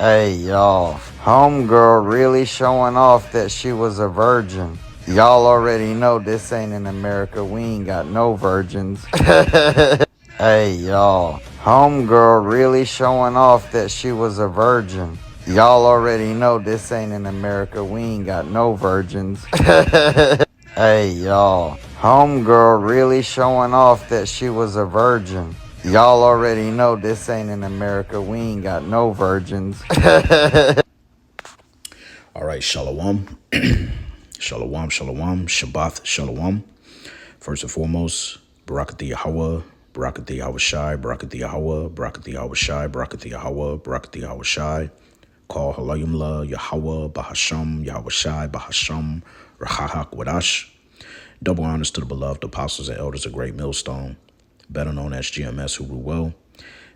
Hey y'all, homegirl really showing off that she was a virgin. Y'all already know this ain't in America, we ain't got no virgins. Hey y'all, homegirl really showing off that she was a virgin. Y'all already know this ain't in America, we ain't got no virgins. Hey y'all, homegirl really showing off that she was a virgin. Y'all already know this ain't in America, we ain't got no virgins. All right, shalom. Shalom, shalom, Shabbat, shalom. First and foremost, Barakati Yahweh, Barakati Yahweh Shai, Barakati Yahweh, Barakati Yahweh Shai, Barakati Yahweh, Barakati Yahweh Shai. Call Halayim La, Yahweh, Bahasham, Yahweh Shai, Bahasham, Rahahak Wadash. Double honors to the beloved apostles and elders of Great Millstone, better known as GMS, who rule well.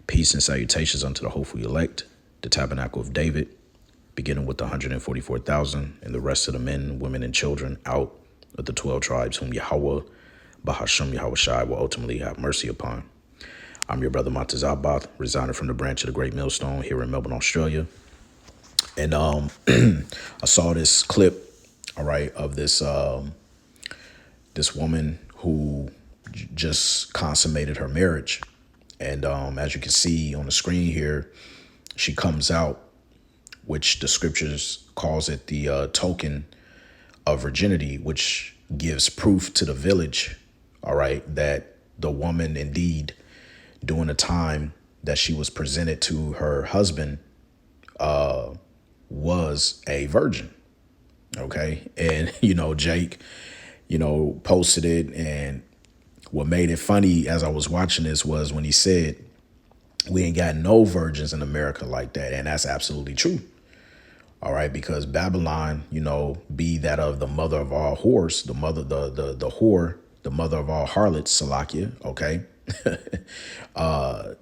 Peace and salutations unto the hopeful elect, the tabernacle of David, beginning with the 144,000 and the rest of the men, women, and children out of the 12 tribes whom Yahweh, Bahasham Yahweh Shai, will ultimately have mercy upon. I'm your brother Montezabath, resigning from the branch of the Great Millstone here in Melbourne, Australia. And I saw this clip, all right, of this woman who just consummated her marriage. And as you can see on the screen here, she comes out, which the scriptures calls it the token of virginity, which gives proof to the village, all right, that the woman indeed, during the time that she was presented to her husband, was a virgin. Okay. And, Jake, posted it. And what made it funny as I was watching this was when he said, we ain't got no virgins in America like that. And that's absolutely true. All right, because Babylon, be that of the mother of all whores, the mother, the whore, the mother of all harlots, Salakia, okay,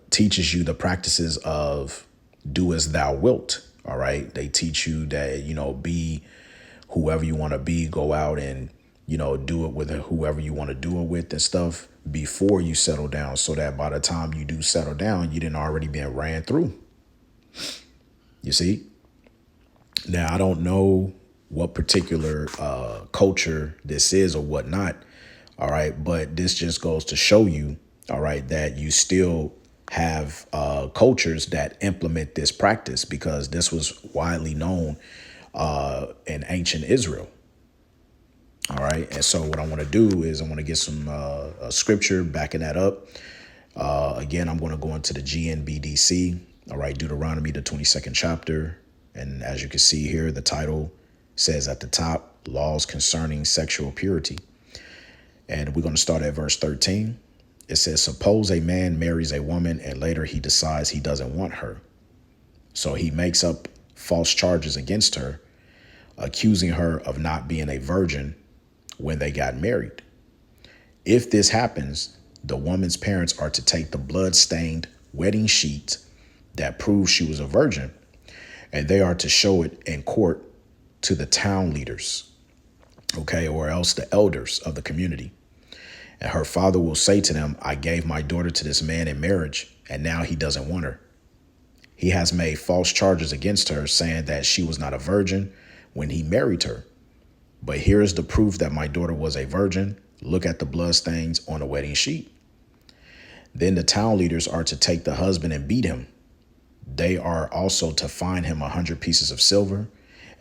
teaches you the practices of do as thou wilt. All right, they teach you that be whoever you want to be, go out and do it with whoever you want to do it with and stuff before you settle down, so that by the time you do settle down, you didn't already been ran through. You see. Now, I don't know what particular culture this is or whatnot. All right. But this just goes to show you, all right, that you still have cultures that implement this practice, because this was widely known in ancient Israel. All right. And so what I want to do is I want to get some scripture backing that up. Again, I'm going to go into the GNBDC. All right. Deuteronomy, the 22nd chapter. And as you can see here, the title says at the top, laws concerning sexual purity. And we're going to start at verse 13. It says, suppose a man marries a woman and later he decides he doesn't want her. So he makes up false charges against her, accusing her of not being a virgin when they got married. If this happens, the woman's parents are to take the blood-stained wedding sheet that proves she was a virgin, and they are to show it in court to the town leaders, okay, or else the elders of the community. And her father will say to them, I gave my daughter to this man in marriage, and now he doesn't want her. He has made false charges against her, saying that she was not a virgin when he married her. But here is the proof that my daughter was a virgin. Look at the bloodstains on the wedding sheet. Then the town leaders are to take the husband and beat him. They are also to fine him 100 pieces of silver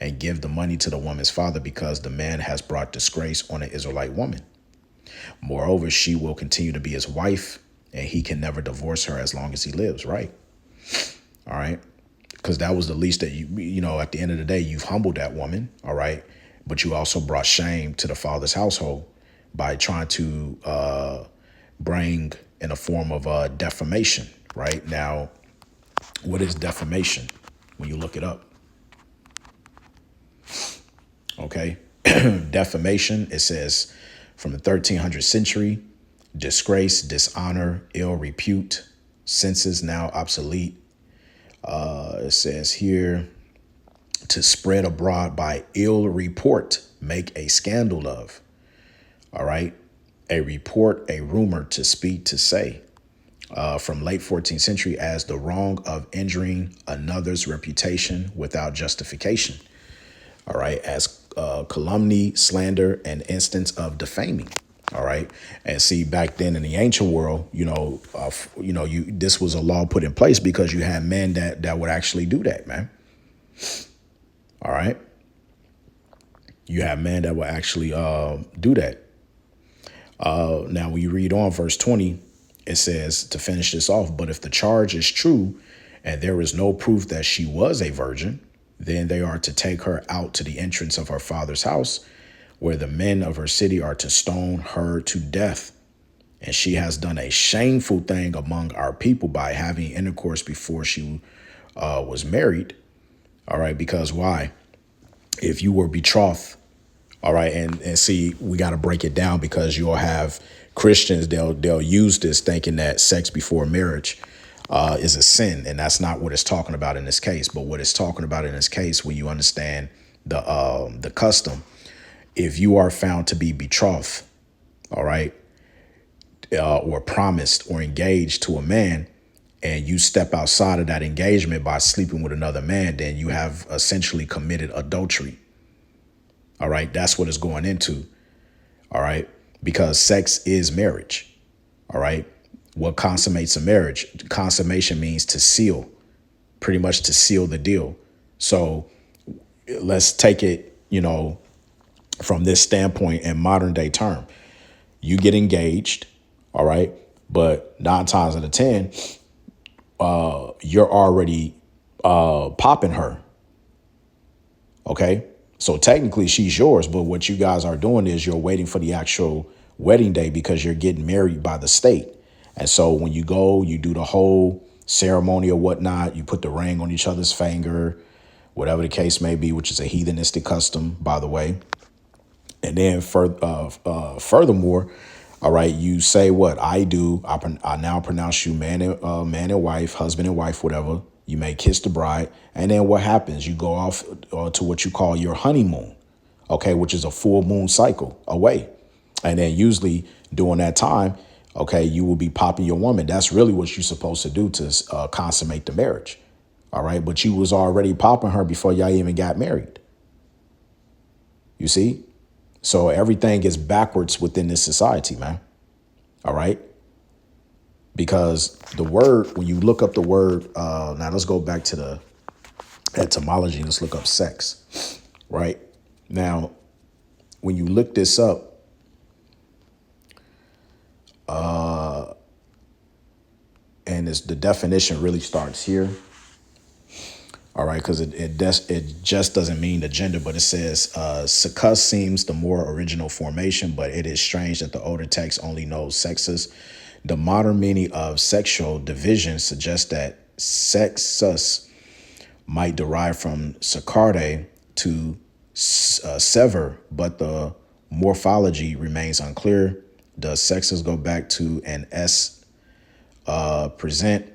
and give the money to the woman's father, because the man has brought disgrace on an Israelite woman. Moreover, she will continue to be his wife, and he can never divorce her as long as he lives, right? All right. Because that was the least that at the end of the day, you've humbled that woman. All right. But you also brought shame to the father's household by trying to bring in a form of defamation. Right now, what is defamation when you look it up? Okay. Defamation, it says from the 1300th century, disgrace, dishonor, ill repute, senses now obsolete. It says here, to spread abroad by ill report, make a scandal of. All right. A report, a rumor, to speak, to say. from late 14th century as the wrong of injuring another's reputation without justification. All right, as calumny, slander, and instance of defaming. All right, and see back then in the ancient world, you this was a law put in place because you had men that would actually do that, man. All right, you have men that would actually do that. Now, when you read on verse 20, it says to finish this off, but if the charge is true and there is no proof that she was a virgin, then they are to take her out to the entrance of her father's house, where the men of her city are to stone her to death. And she has done a shameful thing among our people by having intercourse before she was married. All right, because why? If you were betrothed, all right, and see, we got to break it down because you'll have Christians, they'll use this thinking that sex before marriage is a sin, and that's not what it's talking about in this case. But what it's talking about in this case, when you understand the custom, if you are found to be betrothed, all right, or promised or engaged to a man, and you step outside of that engagement by sleeping with another man, then you have essentially committed adultery. All right, that's what it's going into. All right, because sex is marriage. All right, what consummates a marriage? Consummation means to seal, pretty much to seal the deal. So let's take it, from this standpoint in modern day term. You get engaged, all right, but 9 times out of 10, you're already popping her. Okay. So technically she's yours, but what you guys are doing is you're waiting for the actual wedding day because you're getting married by the state. And so when you go, you do the whole ceremony or whatnot, you put the ring on each other's finger, whatever the case may be, which is a heathenistic custom, by the way. And then furthermore, all right, you say what I do. I now pronounce you man and wife, husband and wife, whatever. You may kiss the bride. And then what happens? You go off to what you call your honeymoon, okay, which is a full moon cycle away. And then usually during that time, okay, you will be popping your woman. That's really what you're supposed to do to consummate the marriage. All right. But you was already popping her before y'all even got married. You see? So everything is backwards within this society, man. All right. Because the word, when you look up the word, now let's go back to the etymology. Let's look up sex. Right. Now, when you look this up, and the definition really starts here. All right, because it just doesn't mean the gender, but it says succus seems the more original formation, but it is strange that the older text only knows sexes. The modern meaning of sexual division suggests that sexus might derive from saccare to sever, but the morphology remains unclear. Does sexus go back to an S present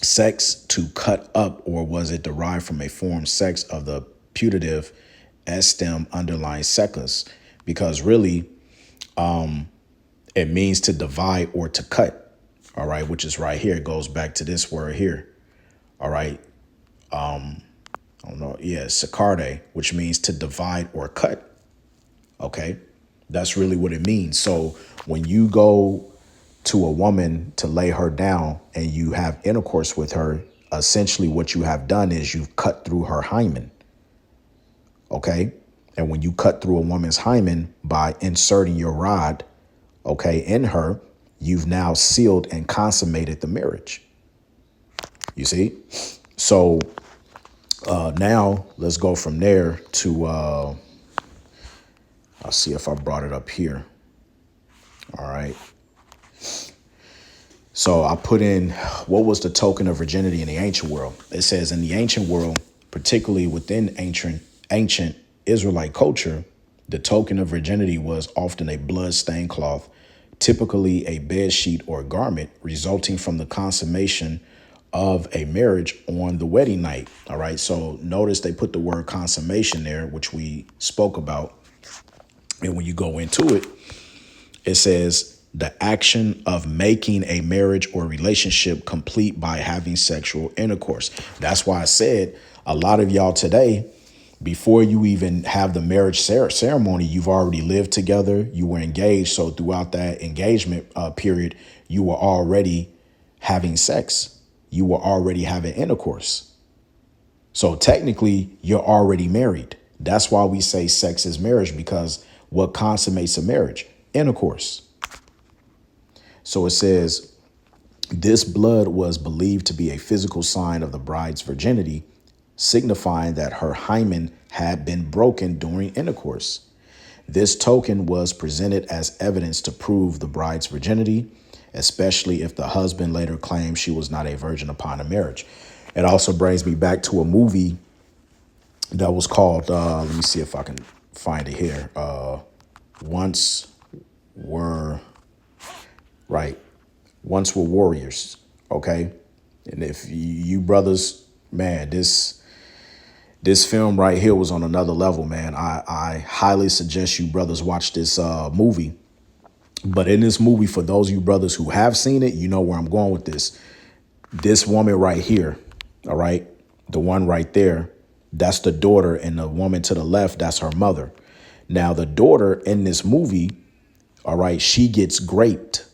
sex to cut up, or was it derived from a form sex of the putative S stem underlying secus? Because really, it means to divide or to cut. All right, which is right here. It goes back to this word here. All right. I don't know. Yeah, saccare, which means to divide or cut. Okay. That's really what it means. So when you go to a woman to lay her down and you have intercourse with her, essentially what you have done is you've cut through her hymen. Okay. And when you cut through a woman's hymen by inserting your rod, okay, in her, you've now sealed and consummated the marriage. You see? So now let's go from there to, I'll see if I brought it up here. All right. So I put in what was the token of virginity in the ancient world. It says in the ancient world, particularly within ancient Israelite culture, the token of virginity was often a blood-stained cloth, typically a bed sheet or garment, resulting from the consummation of a marriage on the wedding night. All right. So notice they put the word consummation there, which we spoke about. And when you go into it, it says the action of making a marriage or relationship complete by having sexual intercourse. That's why I said a lot of y'all today, before you even have the marriage ceremony, you've already lived together, you were engaged. So throughout that engagement period, you were already having sex. You were already having intercourse. So technically, you're already married. That's why we say sex is marriage, because what consummates a marriage? Intercourse. So it says, this blood was believed to be a physical sign of the bride's virginity, signifying that her hymen had been broken during intercourse. This token was presented as evidence to prove the bride's virginity, especially if the husband later claimed she was not a virgin upon a marriage. It also brings me back to a movie that was called, let me see if I can find it here. Once were, right, Once were warriors. Okay. And if you brothers, man, this film right here was on another level, man. I highly suggest you brothers watch this movie. But in this movie, for those of you brothers who have seen it, you know where I'm going with this. This woman right here, all right, the one right there, that's the daughter, and the woman to the left, that's her mother. Now, the daughter in this movie, all right, she gets raped,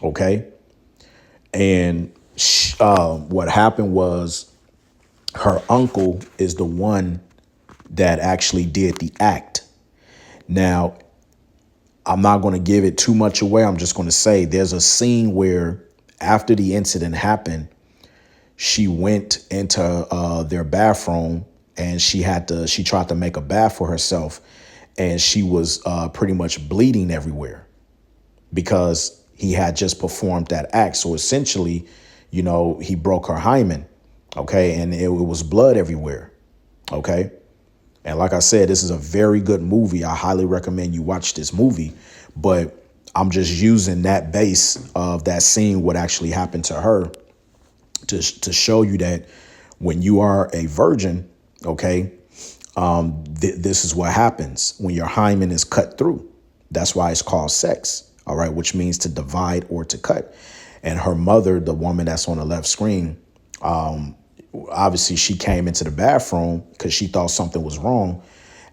okay? And what happened was her uncle is the one that actually did the act. Now, I'm not going to give it too much away. I'm just going to say there's a scene where after the incident happened, she went into their bathroom and she tried to make a bath for herself, and she was pretty much bleeding everywhere because he had just performed that act. So essentially, he broke her hymen. Okay. And it was blood everywhere. Okay. And like I said, this is a very good movie. I highly recommend you watch this movie. But I'm just using that base of that scene, what actually happened to her, to show you that when you are a virgin, okay, this is what happens when your hymen is cut through. That's why it's called sex, all right, which means to divide or to cut. And her mother, the woman that's on the left screen, obviously she came into the bathroom because she thought something was wrong.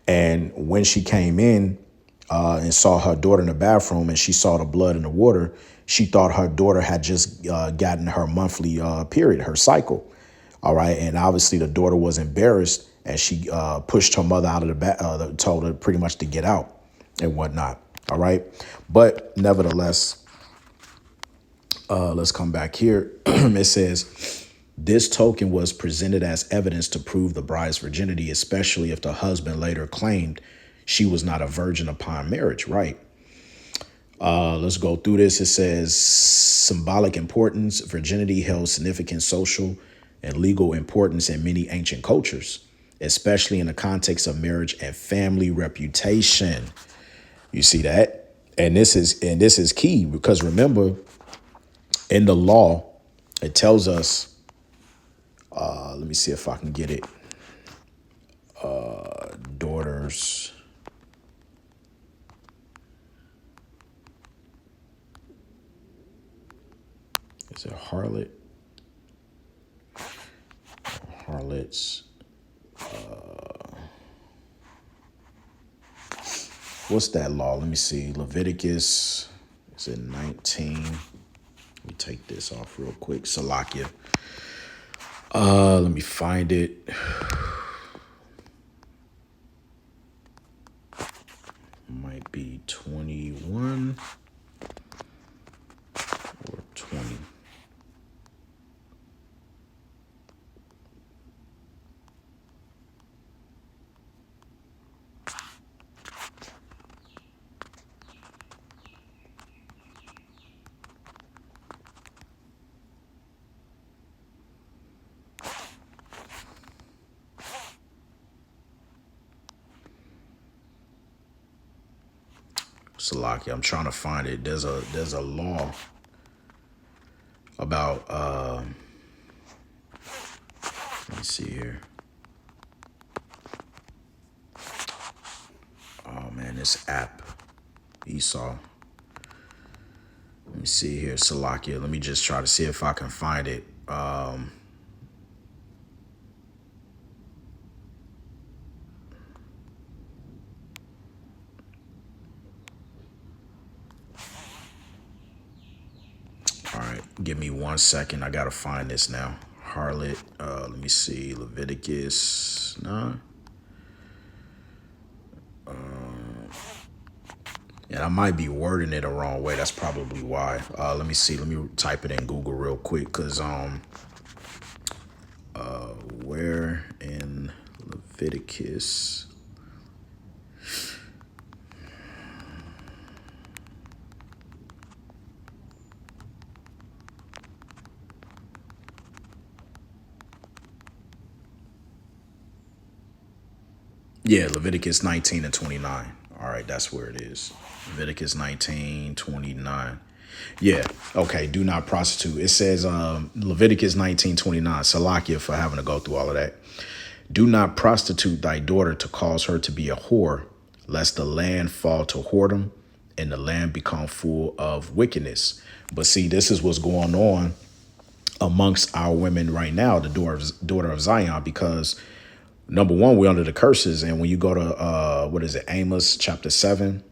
And when she came in and saw her daughter in the bathroom and she saw the blood in the water, she thought her daughter had just gotten her monthly period, her cycle. All right. And obviously the daughter was embarrassed, and she pushed her mother out of the bath, told her pretty much to get out and whatnot. All right. But nevertheless, let's come back here. It says, this token was presented as evidence to prove the bride's virginity, especially if the husband later claimed she was not a virgin upon marriage. Right. Let's go through this. It says, symbolic importance. Virginity held significant social and legal importance in many ancient cultures, especially in the context of marriage and family reputation. You see that? And this is key, because remember, in the law, it tells us, let me see if I can get it. Daughters. Is it harlot? Harlots. What's that law? Let me see. Leviticus. Is it 19? Let me take this off real quick. Salakia. Let me find it. Might be 21 or 20. Salaki, I'm trying to find it. There's a law about let me see here. Oh man, this app, Esau. Let me see here, Salakia. Let me just try to see if I can find it. All right, give me 1 second. I gotta find this now. Harlot. Let me see. Leviticus. No. And I might be wording it the wrong way. That's probably why. Let me see. Let me type it in Google real quick. Cause where in Leviticus? Yeah, Leviticus 19 and 29. All right, that's where it is. Leviticus 19:29. Yeah, okay, do not prostitute. It says Leviticus 19:29. Salakia for having to go through all of that. Do not prostitute thy daughter to cause her to be a whore, lest the land fall to whoredom and the land become full of wickedness. But see, this is what's going on amongst our women right now, the daughter of Zion, because number one, we're under the curses. And when you go to, what is it, Amos chapter 7,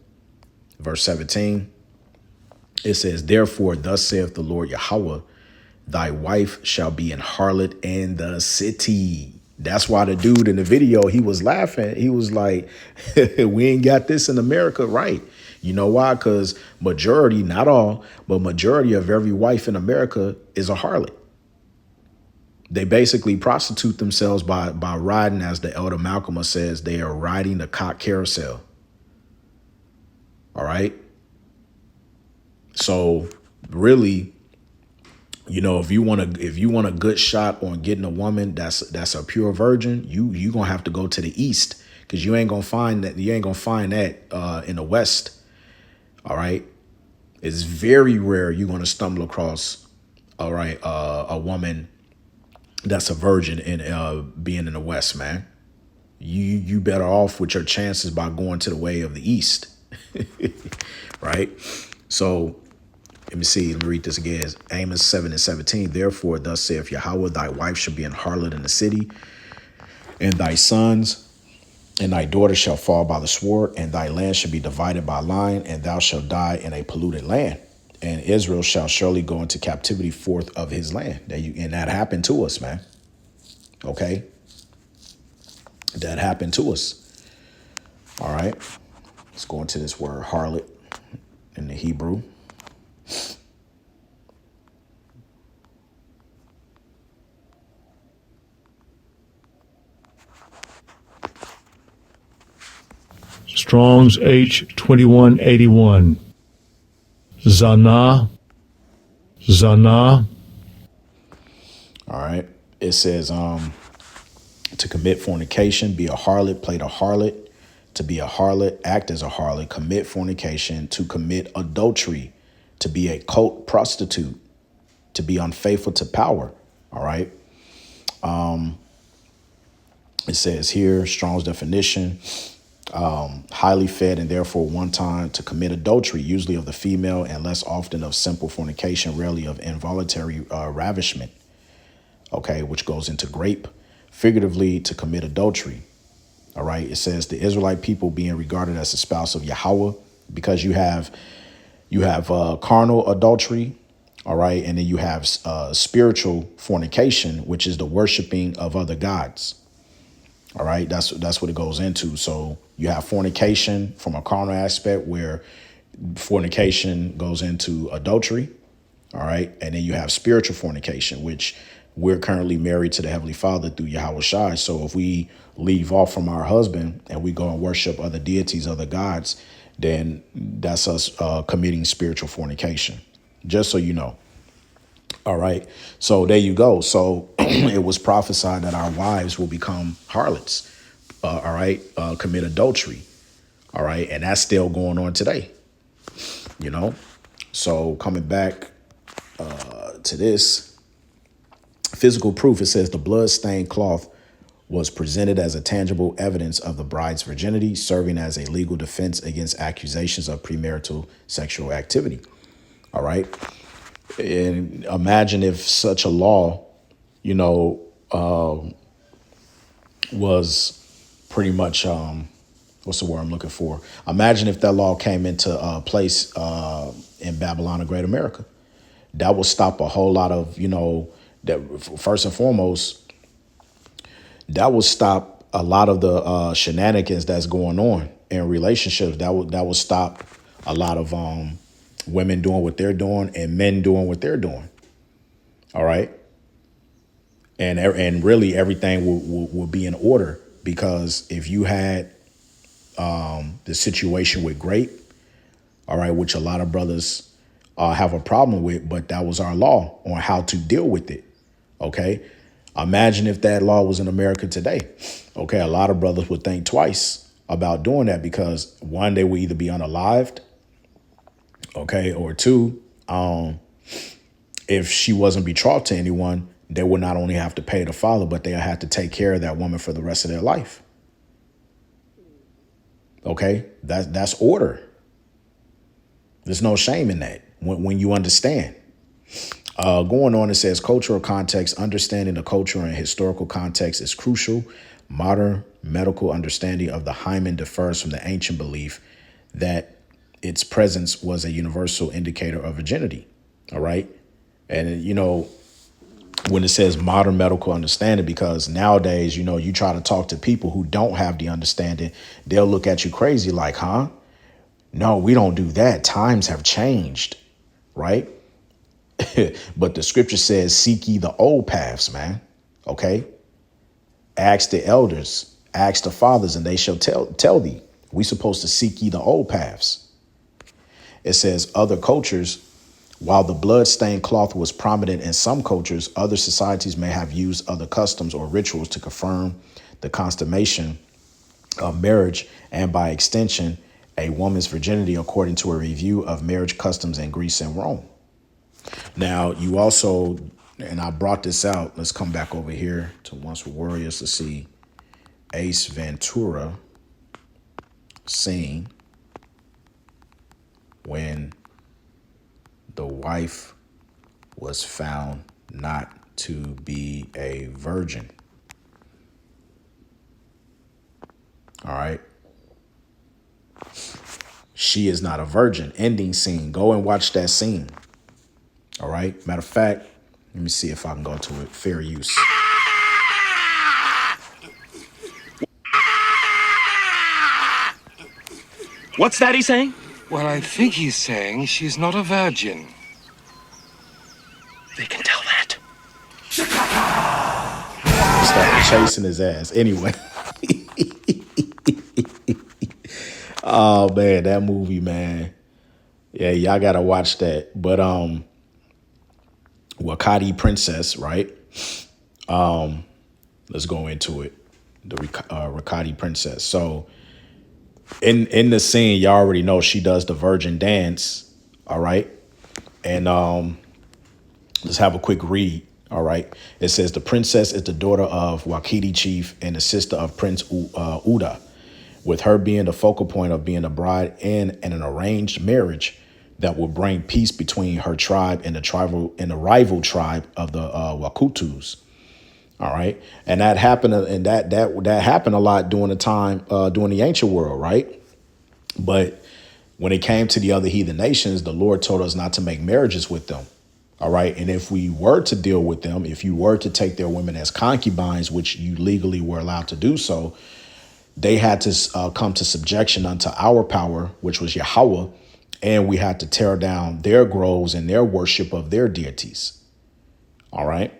verse 17, it says, therefore, thus saith the Lord Yahweh, thy wife shall be an harlot in the city. That's why the dude in the video, he was laughing. He was like, we ain't got this in America, right? You know why? Because majority, not all, but majority of every wife in America is a harlot. They basically prostitute themselves by riding, as the elder Malcolm says, they are riding the cock carousel. All right. So really, if you want a good shot on getting a woman that's a pure virgin, you gonna have to go to the East, because you ain't gonna find that in the West. All right. It's very rare you're gonna stumble across, all right, a woman that's a virgin and being in the West, man. You better off with your chances by going to the way of the East. Right? So let me see. Let me read this again. Amos 7 and 17. Therefore, thus saith Yahweh, thy wife shall be an harlot in the city, and thy sons and thy daughters shall fall by the sword, and thy land shall be divided by line, and thou shalt die in a polluted land. And Israel shall surely go into captivity forth of his land. And that happened to us, man. Okay? That happened to us. All right? Let's go into this word harlot in the Hebrew. Strong's H2181. Zana. All right. It says to commit fornication, be a harlot, play the harlot, to be a harlot, act as a harlot, commit fornication, to commit adultery, to be a cult prostitute, to be unfaithful to power. All right. It says here, Strong's definition, highly fed and therefore one time to commit adultery, usually of the female and less often of simple fornication, rarely of involuntary ravishment. Okay, which goes into grape, figuratively to commit adultery. All right, it says the Israelite people being regarded as the spouse of Yahweh, because you have carnal adultery. All right, and then you have spiritual fornication, which is the worshiping of other gods. All right, that's what it goes into. So you have fornication from a carnal aspect, where fornication goes into adultery. All right, and then you have spiritual fornication, which we're currently married to the Heavenly Father through Yahweh Shai. So if we leave off from our husband and we go and worship other deities, other gods, then that's us committing spiritual fornication, just so you know. All right. So there you go. So it was prophesied that our wives will become harlots. All right. Commit adultery. All right. And that's still going on today. So coming back to this physical proof, it says the blood-stained cloth was presented as a tangible evidence of the bride's virginity, serving as a legal defense against accusations of premarital sexual activity. All right. And imagine if such a law, you know, was pretty much, what's the word I'm looking for? Imagine if that law came into place in Babylon or Great America. That would stop a whole lot of, that first and foremost, that would stop a lot of the shenanigans that's going on in relationships. That would stop a lot of women doing what they're doing and men doing what they're doing. All right. And really everything will be in order, because if you had the situation with grape, all right, which a lot of brothers have a problem with, but that was our law on how to deal with it. Okay. Imagine if that law was in America today. Okay. A lot of brothers would think twice about doing that, because one, they would either be unalived. Okay. Or two, if she wasn't betrothed to anyone, they would not only have to pay the father, but they have to take care of that woman for the rest of their life. Okay. That's order. There's no shame in that when you understand. Going on, it says cultural context. Understanding the cultural and historical context is crucial. Modern medical understanding of the hymen differs from the ancient belief that its presence was a universal indicator of virginity. All right. And, when it says modern medical understanding, because nowadays, you try to talk to people who don't have the understanding, they'll look at you crazy like, huh? No, we don't do that. Times have changed. Right. But the scripture says, seek ye the old paths, man. Okay. Ask the elders, ask the fathers, and they shall tell thee. We supposed to seek ye the old paths. It says other cultures, while the blood-stained cloth was prominent in some cultures, other societies may have used other customs or rituals to confirm the consummation of marriage and, by extension, a woman's virginity, according to a review of marriage customs in Greece and Rome. Now, you also, and I brought this out, let's come back over here to Once Were Warriors to see Ace Ventura scene when the wife was found not to be a virgin. All right. She is not a virgin. Ending scene. Go and watch that scene. All right. Matter of fact, let me see if I can go to it. Fair use. What's Daddy saying? Well, I think he's saying she's not a virgin. They can tell that. Started chasing his ass. Anyway. Oh man, that movie, man. Yeah, y'all gotta watch that. But Wakati Princess, right? Let's go into it. The Wakati Princess. So in the scene, y'all already know she does the virgin dance. All right. And let's have a quick read. All right. It says the princess is the daughter of Wakiti chief and the sister of Prince Uda, with her being the focal point of being a bride in an arranged marriage that will bring peace between her tribe and the rival tribe of the Wakutus. All right. And that happened. And that happened a lot during the ancient world. Right. But when it came to the other heathen nations, the Lord told us not to make marriages with them. All right. And if we were to deal with them, if you were to take their women as concubines, which you legally were allowed to do so, they had to come to subjection unto our power, which was Yahweh. And we had to tear down their groves and their worship of their deities. All right.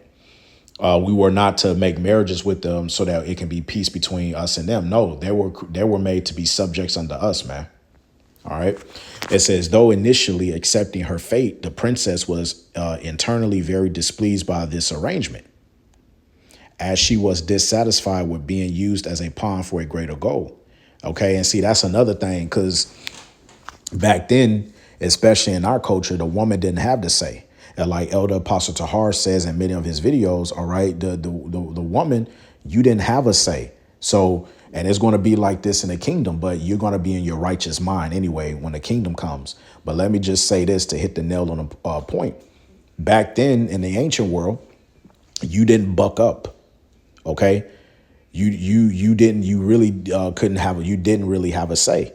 We were not to make marriages with them so that it can be peace between us and them. No, they were made to be subjects unto us, man. All right. It says, though initially accepting her fate, the princess was internally very displeased by this arrangement, as she was dissatisfied with being used as a pawn for a greater goal. OK, and see, that's another thing, because back then, especially in our culture, the woman didn't have the say. And like Elder Apostle Tahar says in many of his videos, all right, the woman, you didn't have a say. So And it's going to be like this in the kingdom, but you're going to be in your righteous mind anyway when the kingdom comes. But let me just say this to hit the nail on the point. Back then in the ancient world, you didn't buck up. Okay. You didn't, you really couldn't have, you didn't really have a say.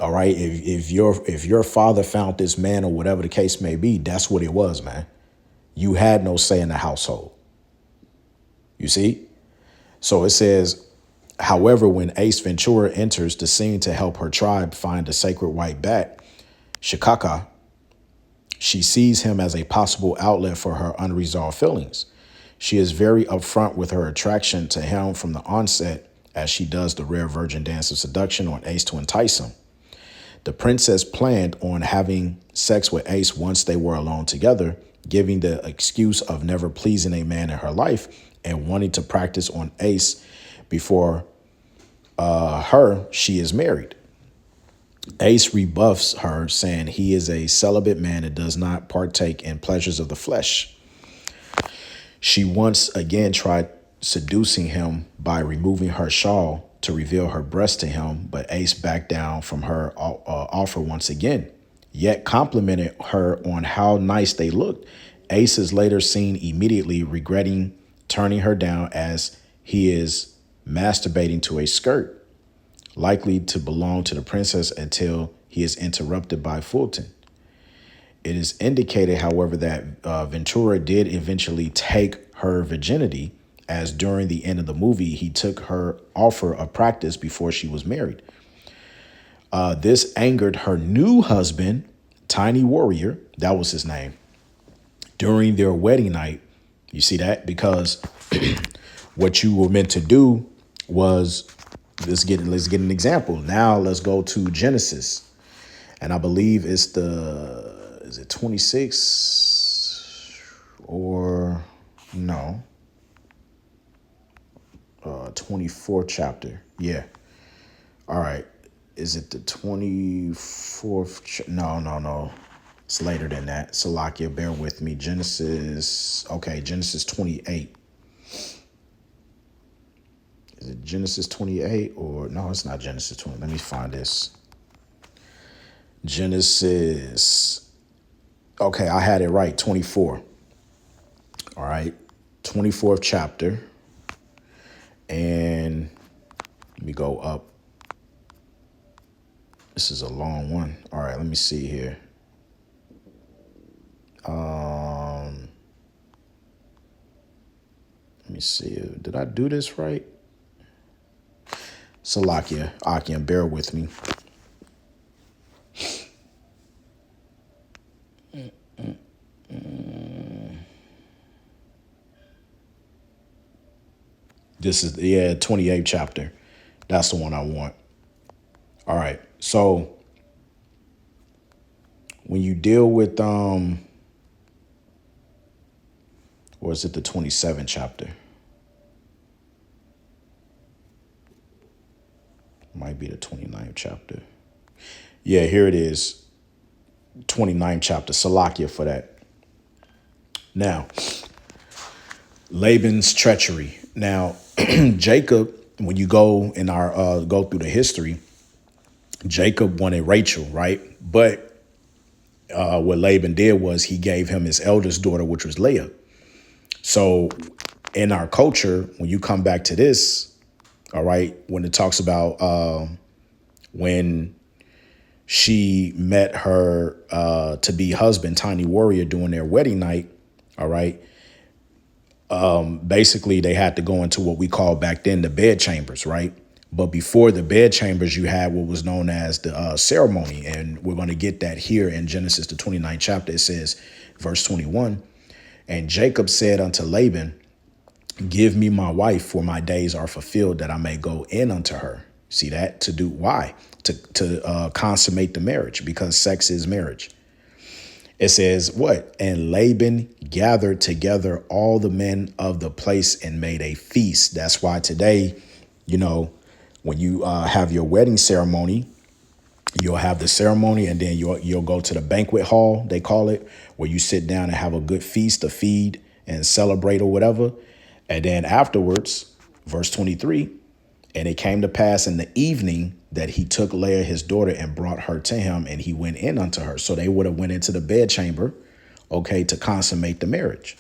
All right. If your father found this man or whatever the case may be, that's what it was, man. You had no say in the household. You see? So it says, however, when Ace Ventura enters the scene to help her tribe find the sacred white bat, Shikaka, she sees him as a possible outlet for her unresolved feelings. She is very upfront with her attraction to him from the onset, as she does the rare virgin dance of seduction on Ace to entice him. The princess planned on having sex with Ace once they were alone together, giving the excuse of never pleasing a man in her life and wanting to practice on Ace before she is married. Ace rebuffs her, saying he is a celibate man and does not partake in pleasures of the flesh. She once again tried seducing him by removing her shawl to reveal her breast to him, but Ace backed down from her offer once again, yet complimented her on how nice they looked. Ace is later seen immediately regretting turning her down as he is masturbating to a skirt, likely to belong to the princess, until he is interrupted by Fulton. It is indicated, however, that Ventura did eventually take her virginity, as during the end of the movie, he took her offer of practice before she was married. This angered her new husband, Tiny Warrior, that was his name, during their wedding night. You see that? Because what you were meant to do was, let's get an example. Now let's go to Genesis. And I believe it's is it 26 or no? 24th chapter. Yeah. All right. Is it the 24th? No. It's later than that. Salakia, bear with me. Genesis 28. Is it Genesis 28 or no, it's not Genesis 20. Let me find this. Genesis. Okay, I had it right. 24. All right. 24th chapter. And let me go up. This is a long one. All right, let me see here. Let me see. Did I do this right? Salakia, Akim, bear with me. This is, 28th chapter. That's the one I want. All right. So when you deal with, or is it the 27th chapter? Might be the 29th chapter. Yeah, here it is. 29th chapter. Salakia for that. Now, Laban's treachery. Now, Jacob, when you go in our go through the history, Jacob wanted Rachel, right? But what Laban did was he gave him his eldest daughter, which was Leah. So in our culture, when you come back to this, all right, when it talks about when she met her to be husband, Tiny Warrior, during their wedding night, all right, basically they had to go into what we call back then the bed chambers, right? But before the bed chambers, you had what was known as the ceremony. And we're going to get that here in Genesis, the 29th chapter. It says, verse 21, and Jacob said unto Laban, give me my wife, for my days are fulfilled, that I may go in unto her. See that? To do why? To consummate the marriage, because sex is marriage. It says what? And Laban gathered together all the men of the place and made a feast. That's why today, you know, when you have your wedding ceremony, you'll have the ceremony and then you'll go to the banquet hall, they call it, where you sit down and have a good feast to feed and celebrate or whatever. And then afterwards, verse 23, And it came to pass in the evening that he took Leah, his daughter, and brought her to him, and he went in unto her. So they would have went into the bedchamber, okay, to consummate the marriage.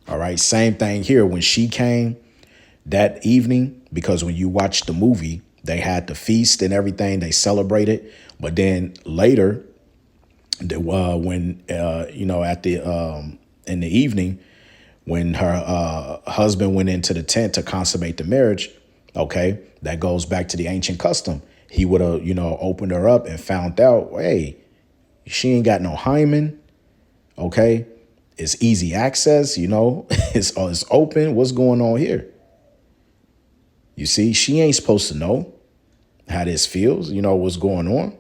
All right. Same thing here. When she came that evening, because when you watch the movie, they had the feast and everything, they celebrated. But then later, when at the in the evening, when her husband went into the tent to consummate the marriage, okay, that goes back to the ancient custom. He would have, opened her up and found out, hey, she ain't got no hymen, okay? It's easy access, it's open. What's going on here? You see, she ain't supposed to know how this feels, what's going on.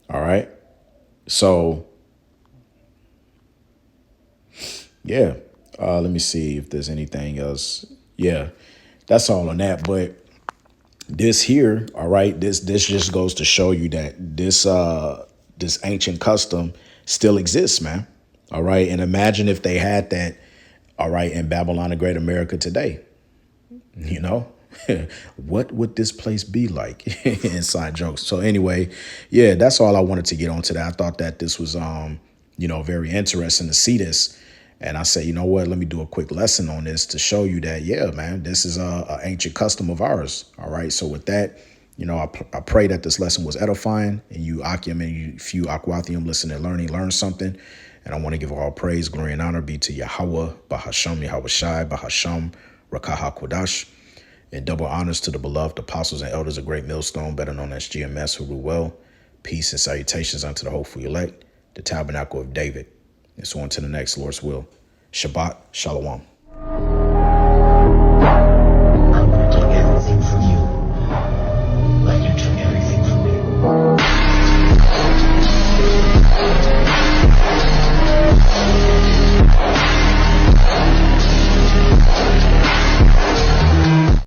All right. So, yeah. Let me see if there's anything else. Yeah, that's all on that. But this here, all right, this just goes to show you that this ancient custom still exists, man. All right. And imagine if they had that, all right, in Babylon the Great America today. What would this place be like? Inside jokes. So anyway, yeah, that's all I wanted to get on today. I thought that this was very interesting to see this. And I said, you know what, let me do a quick lesson on this to show you that, yeah, man, this is a ancient custom of ours. All right. So with that, I pray that this lesson was edifying, and you Akim and you few Aquathium listen and learn something. And I want to give all praise, glory, and honor be to Yahweh, Bahasham, Yahweh Shai, Bahasham, Rakaha Kodash, and double honors to the beloved apostles and elders of Great Millstone, better known as GMS, who rule well. Peace and salutations unto the hopeful elect, the tabernacle of David. And so on to the next Lord's will. Shabbat Shalom.